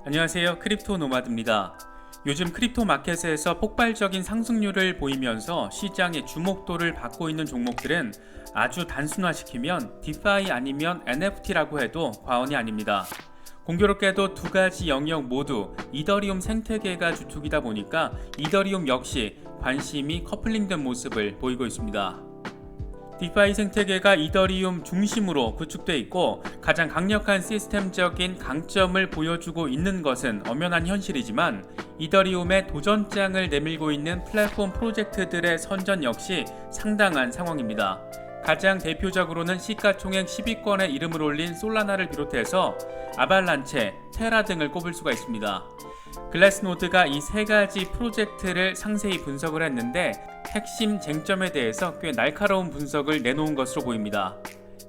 안녕하세요, 크립토 노마드입니다. 요즘 크립토 마켓에서 폭발적인 상승률을 보이면서 시장의 주목도를 받고 있는 종목들은 아주 단순화시키면 디파이 아니면 NFT라고 해도 과언이 아닙니다. 공교롭게도 두 가지 영역 모두 이더리움 생태계가 주축이다 보니까 이더리움 역시 관심이 커플링된 모습을 보이고 있습니다. 디파이 생태계가 이더리움 중심으로 구축되어 있고 가장 강력한 시스템적인 강점을 보여주고 있는 것은 엄연한 현실이지만 이더리움의 도전장을 내밀고 있는 플랫폼 프로젝트들의 선전 역시 상당한 상황입니다. 가장 대표적으로는 시가총액 10위권에 이름을 올린 솔라나를 비롯해서 아발란체, 테라 등을 꼽을 수가 있습니다. 글래스노드가 이 세 가지 프로젝트를 상세히 분석을 했는데 핵심 쟁점에 대해서 꽤 날카로운 분석을 내놓은 것으로 보입니다.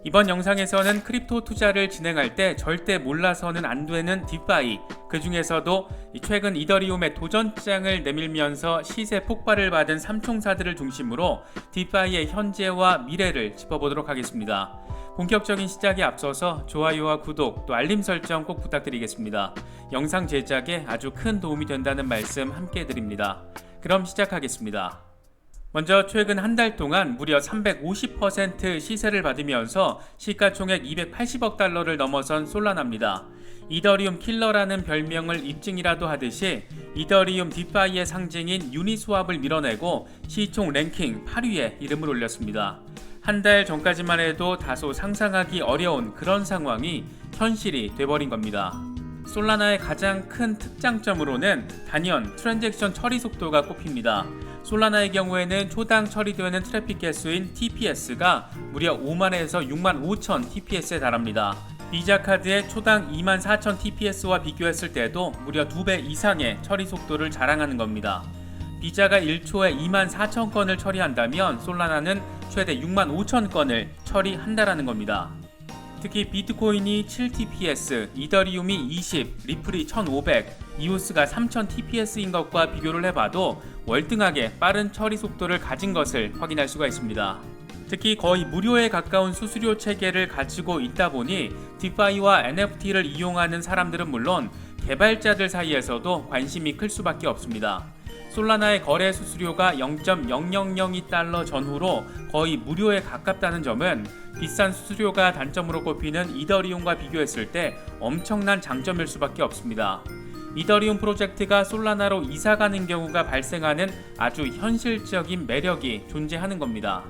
이번 영상에서는 크립토 투자를 진행할 때 절대 몰라서는 안 되는 디파이, 그 중에서도 최근 이더리움의 도전장을 내밀면서 시세 폭발을 받은 삼총사들을 중심으로 디파이의 현재와 미래를 짚어보도록 하겠습니다. 본격적인 시작에 앞서서 좋아요와 구독 또 알림 설정 꼭 부탁드리겠습니다. 영상 제작에 아주 큰 도움이 된다는 말씀 함께 드립니다. 그럼 시작하겠습니다. 먼저 최근 한 달 동안 무려 350% 시세를 받으면서 시가총액 280억 달러를 넘어선 솔라나입니다. 이더리움 킬러라는 별명을 입증이라도 하듯이 이더리움 디파이의 상징인 유니스왑을 밀어내고 시총 랭킹 8위에 이름을 올렸습니다. 한 달 전까지만 해도 다소 상상하기 어려운 그런 상황이 현실이 돼버린 겁니다. 솔라나의 가장 큰 특장점으로는 단연 트랜잭션 처리 속도가 꼽힙니다. 솔라나의 경우에는 초당 처리되는 트래픽 개수인 TPS가 무려 5만에서 6만 5천 TPS에 달합니다. 비자 카드의 초당 2만 4천 TPS와 비교했을 때도 무려 2배 이상의 처리 속도를 자랑하는 겁니다. 비자가 1초에 2만 4천 건을 처리한다면 솔라나는 최대 6만 5천 건을 처리한다라는 겁니다. 특히 비트코인이 7TPS, 이더리움이 20, 리플이 1500, 이오스가 3000TPS인 것과 비교를 해봐도 월등하게 빠른 처리 속도를 가진 것을 확인할 수가 있습니다. 특히 거의 무료에 가까운 수수료 체계를 가지고 있다 보니 디파이와 NFT를 이용하는 사람들은 물론 개발자들 사이에서도 관심이 클 수밖에 없습니다. 솔라나의 거래 수수료가 0.002달러 전후로 거의 무료에 가깝다는 점은 비싼 수수료가 단점으로 꼽히는 이더리움과 비교했을 때 엄청난 장점일 수밖에 없습니다. 이더리움 프로젝트가 솔라나로 이사가는 경우가 발생하는 아주 현실적인 매력이 존재하는 겁니다.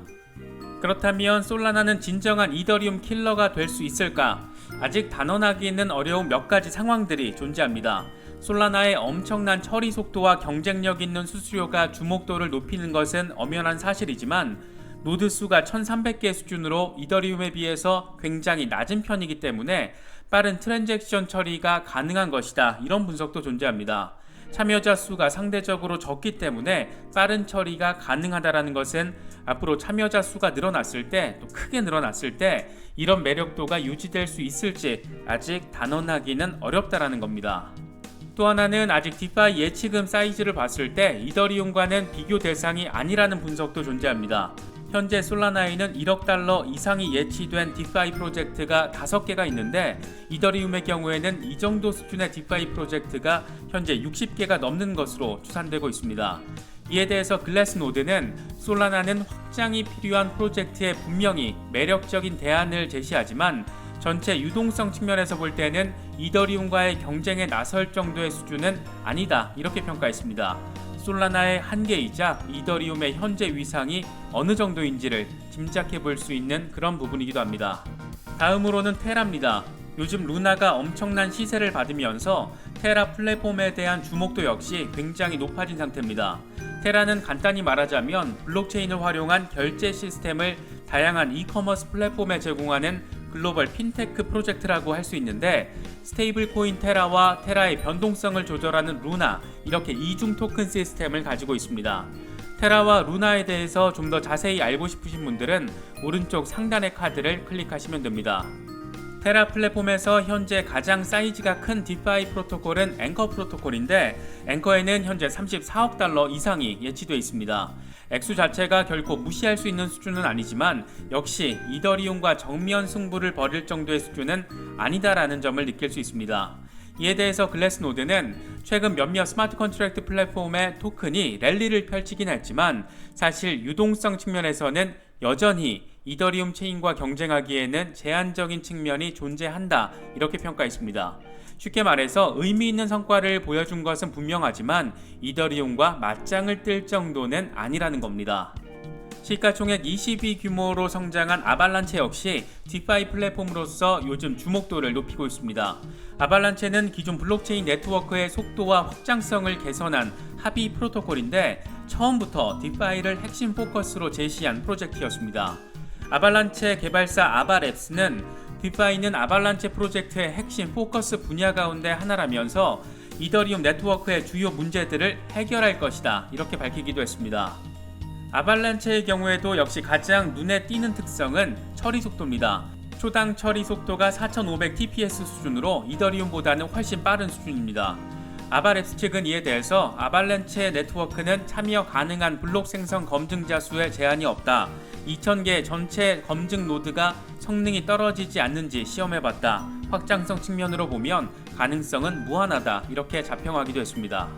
그렇다면 솔라나는 진정한 이더리움 킬러가 될 수 있을까? 아직 단언하기는 어려운 몇 가지 상황들이 존재합니다. 솔라나의 엄청난 처리 속도와 경쟁력 있는 수수료가 주목도를 높이는 것은 엄연한 사실이지만 노드 수가 1300개 수준으로 이더리움에 비해서 굉장히 낮은 편이기 때문에 빠른 트랜잭션 처리가 가능한 것이다, 이런 분석도 존재합니다. 참여자 수가 상대적으로 적기 때문에 빠른 처리가 가능하다라는 것은 앞으로 참여자 수가 늘어났을 때, 또 크게 늘어났을 때 이런 매력도가 유지될 수 있을지 아직 단언하기는 어렵다라는 겁니다. 또 하나는 아직 디파이 예치금 사이즈를 봤을 때 이더리움과는 비교 대상이 아니라는 분석도 존재합니다. 현재 솔라나에는 1억 달러 이상이 예치된 디파이 프로젝트가 5개가 있는데 이더리움의 경우에는 이 정도 수준의 디파이 프로젝트가 현재 60개가 넘는 것으로 추산되고 있습니다. 이에 대해서 글래스노드는 솔라나는 확장이 필요한 프로젝트에 분명히 매력적인 대안을 제시하지만 전체 유동성 측면에서 볼 때는 이더리움과의 경쟁에 나설 정도의 수준은 아니다, 이렇게 평가했습니다. 솔라나의 한계이자 이더리움의 현재 위상이 어느 정도인지를 짐작해 볼 수 있는 그런 부분이기도 합니다. 다음으로는 테라입니다. 요즘 루나가 엄청난 시세를 받으면서 테라 플랫폼에 대한 주목도 역시 굉장히 높아진 상태입니다. 테라는 간단히 말하자면 블록체인을 활용한 결제 시스템을 다양한 이커머스 플랫폼에 제공하는 글로벌 핀테크 프로젝트라고 할 수 있는데 스테이블 코인 테라와 테라의 변동성을 조절하는 루나, 이렇게 이중 토큰 시스템을 가지고 있습니다. 테라와 루나에 대해서 좀 더 자세히 알고 싶으신 분들은 오른쪽 상단의 카드를 클릭하시면 됩니다. 테라 플랫폼에서 현재 가장 사이즈가 큰 디파이 프로토콜은 앵커 프로토콜인데 앵커에는 현재 34억 달러 이상이 예치되어 있습니다. 액수 자체가 결코 무시할 수 있는 수준은 아니지만 역시 이더리움과 정면 승부를 벌일 정도의 수준은 아니다라는 점을 느낄 수 있습니다. 이에 대해서 글래스노드는 최근 몇몇 스마트 컨트랙트 플랫폼의 토큰이 랠리를 펼치긴 했지만 사실 유동성 측면에서는 여전히 이더리움 체인과 경쟁하기에는 제한적인 측면이 존재한다 이렇게 평가했습니다. 쉽게 말해서 의미 있는 성과를 보여준 것은 분명하지만 이더리움과 맞짱을 뜰 정도는 아니라는 겁니다. 시가총액 20위 규모로 성장한 아발란체 역시 디파이 플랫폼으로서 요즘 주목도를 높이고 있습니다. 아발란체는 기존 블록체인 네트워크의 속도와 확장성을 개선한 합의 프로토콜인데 처음부터 디파이를 핵심 포커스로 제시한 프로젝트였습니다. 아발란체 개발사 아바랩스는 디파이는 아발란체 프로젝트의 핵심 포커스 분야 가운데 하나라면서 이더리움 네트워크의 주요 문제들을 해결할 것이다 이렇게 밝히기도 했습니다. 아발란체의 경우에도 역시 가장 눈에 띄는 특성은 처리 속도입니다. 초당 처리 속도가 4500TPS 수준으로 이더리움보다는 훨씬 빠른 수준입니다. 아바랩스 측은 이에 대해서 아발란체 네트워크는 참여 가능한 블록 생성 검증자 수에 제한이 없다. 2000개 전체 검증 노드가 성능이 떨어지지 않는지 시험해봤다. 확장성 측면으로 보면 가능성은 무한하다. 이렇게 자평하기도 했습니다.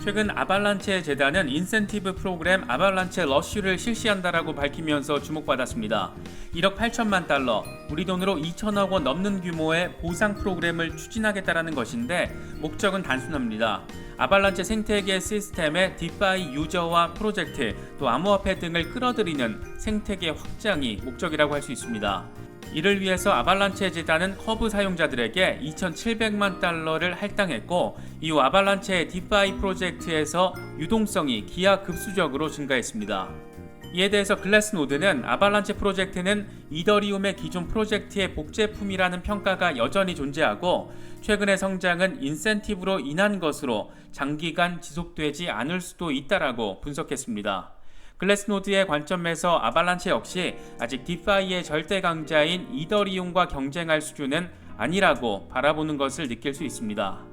최근 아발란체 재단은 인센티브 프로그램 아발란체 러쉬를 실시한다라고 밝히면서 주목받았습니다. 1억 8천만 달러, 우리 돈으로 2천억 원 넘는 규모의 보상 프로그램을 추진하겠다라는 것인데 목적은 단순합니다. 아발란체 생태계 시스템의 디파이 유저와 프로젝트, 또 암호화폐 등을 끌어들이는 생태계 확장이 목적이라고 할 수 있습니다. 이를 위해서 아발란체 재단은 허브 사용자들에게 2,700만 달러를 할당했고 이후 아발란체의 디파이 프로젝트에서 유동성이 기하급수적으로 증가했습니다. 이에 대해서 글래스노드는 아발란체 프로젝트는 이더리움의 기존 프로젝트의 복제품이라는 평가가 여전히 존재하고 최근의 성장은 인센티브로 인한 것으로 장기간 지속되지 않을 수도 있다라고 분석했습니다. 글래스노드의 관점에서 아발란체 역시 아직 디파이의 절대 강자인 이더리움과 경쟁할 수준은 아니라고 바라보는 것을 느낄 수 있습니다.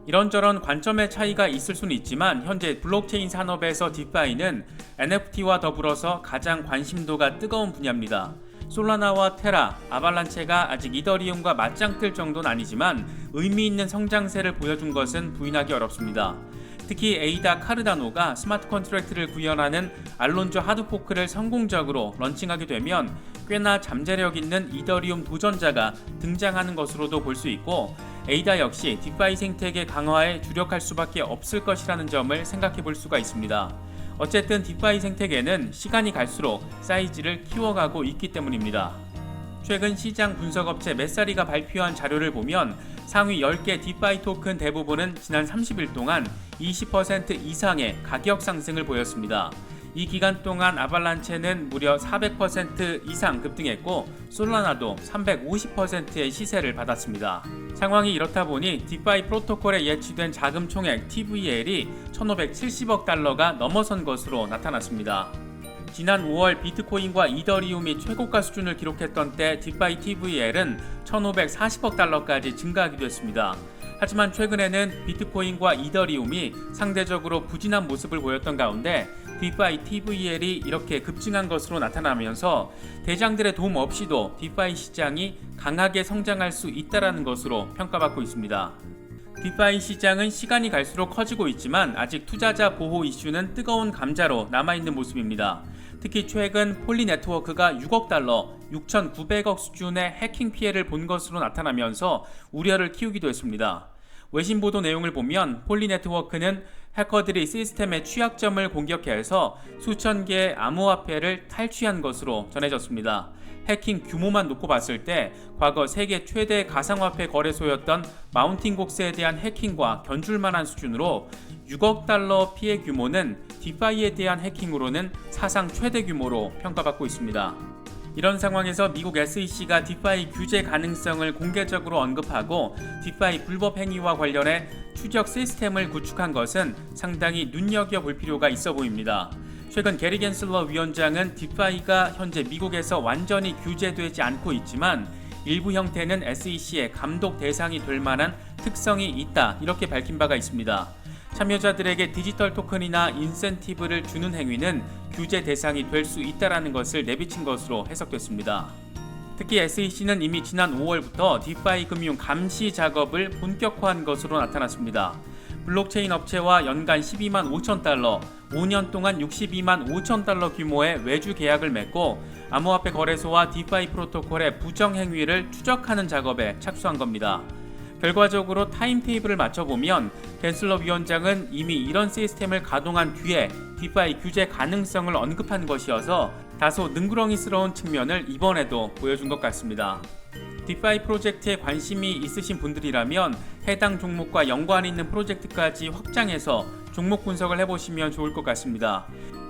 이런저런 관점의 차이가 있을 수는 있지만 현재 블록체인 산업에서 디파이는 NFT와 더불어서 가장 관심도가 뜨거운 분야입니다. 솔라나와 테라, 아발란체가 아직 이더리움과 맞짱 뜰 정도는 아니지만 의미 있는 성장세를 보여준 것은 부인하기 어렵습니다. 특히 에이다 카르다노가 스마트 컨트랙트를 구현하는 알론조 하드포크를 성공적으로 런칭하게 되면 꽤나 잠재력 있는 이더리움 도전자가 등장하는 것으로도 볼 수 있고 에이다 역시 디파이 생태계 강화에 주력할 수밖에 없을 것이라는 점을 생각해 볼 수가 있습니다. 어쨌든 디파이 생태계는 시간이 갈수록 사이즈를 키워가고 있기 때문입니다. 최근 시장 분석업체 메사리가 발표한 자료를 보면 상위 10개 디파이 토큰 대부분은 지난 30일 동안 20% 이상의 가격 상승을 보였습니다. 이 기간 동안 아발란체는 무려 400% 이상 급등했고 솔라나도 350%의 시세를 받았습니다. 상황이 이렇다 보니 디파이 프로토콜에 예치된 자금 총액 TVL이 1,570억 달러가 넘어선 것으로 나타났습니다. 지난 5월 비트코인과 이더리움이 최고가 수준을 기록했던 때 디파이 TVL은 1,540억 달러까지 증가하기도 했습니다. 하지만 최근에는 비트코인과 이더리움이 상대적으로 부진한 모습을 보였던 가운데 디파이 TVL이 이렇게 급증한 것으로 나타나면서 대장들의 도움 없이도 디파이 시장이 강하게 성장할 수 있다는 것으로 평가받고 있습니다. 디파이 시장은 시간이 갈수록 커지고 있지만 아직 투자자 보호 이슈는 뜨거운 감자로 남아있는 모습입니다. 특히 최근 폴리 네트워크가 6억 달러, 6,900억 수준의 해킹 피해를 본 것으로 나타나면서 우려를 키우기도 했습니다. 외신 보도 내용을 보면 폴리 네트워크는 해커들이 시스템의 취약점을 공격해서 수천 개의 암호화폐를 탈취한 것으로 전해졌습니다. 해킹 규모만 놓고 봤을 때 과거 세계 최대 가상화폐 거래소였던 마운틴곡스에 대한 해킹과 견줄만한 수준으로 6억 달러 피해 규모는 디파이에 대한 해킹으로는 사상 최대 규모로 평가받고 있습니다. 이런 상황에서 미국 SEC가 디파이 규제 가능성을 공개적으로 언급하고 디파이 불법 행위와 관련해 추적 시스템을 구축한 것은 상당히 눈여겨볼 필요가 있어 보입니다. 최근 게리 겐슬러 위원장은 디파이가 현재 미국에서 완전히 규제되지 않고 있지만 일부 형태는 SEC의 감독 대상이 될 만한 특성이 있다, 이렇게 밝힌 바가 있습니다. 참여자들에게 디지털 토큰이나 인센티브를 주는 행위는 규제 대상이 될 수 있다는 것을 내비친 것으로 해석됐습니다. 특히 SEC는 이미 지난 5월부터 디파이 금융 감시 작업을 본격화한 것으로 나타났습니다. 블록체인 업체와 연간 12만 5천 달러, 5년 동안 62만 5천 달러 규모의 외주 계약을 맺고 암호화폐 거래소와 디파이 프로토콜의 부정 행위를 추적하는 작업에 착수한 겁니다. 결과적으로 타임테이블을 맞춰보면 겐슬러 위원장은 이미 이런 시스템을 가동한 뒤에 디파이 규제 가능성을 언급한 것이어서 다소 능구렁이스러운 측면을 이번에도 보여준 것 같습니다. 디파이 프로젝트에 관심이 있으신 분들이라면 해당 종목과 연관이 있는 프로젝트까지 확장해서 종목 분석을 해보시면 좋을 것 같습니다.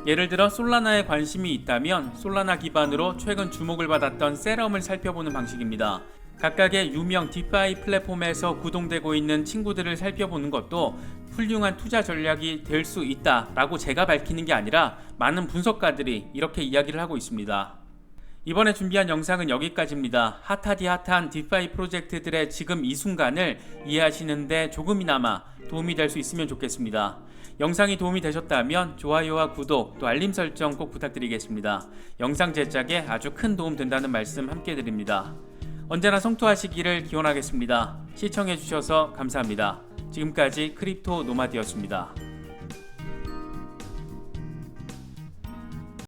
예를 들어 솔라나에 관심이 있다면 솔라나 기반으로 최근 주목을 받았던 세럼을 살펴보는 방식입니다. 각각의 유명 디파이 플랫폼에서 구동되고 있는 친구들을 살펴보는 것도 훌륭한 투자 전략이 될 수 있다라고 제가 밝히는 게 아니라 많은 분석가들이 이렇게 이야기를 하고 있습니다. 이번에 준비한 영상은 여기까지입니다. 핫하디 핫한 디파이 프로젝트들의 지금 이 순간을 이해하시는데 조금이나마 도움이 될 수 있으면 좋겠습니다. 영상이 도움이 되셨다면 좋아요와 구독 또 알림 설정 꼭 부탁드리겠습니다. 영상 제작에 아주 큰 도움 된다는 말씀 함께 드립니다. 언제나 성투하시기를 기원하겠습니다. 시청해주셔서 감사합니다. 지금까지 크립토 노마드였습니다.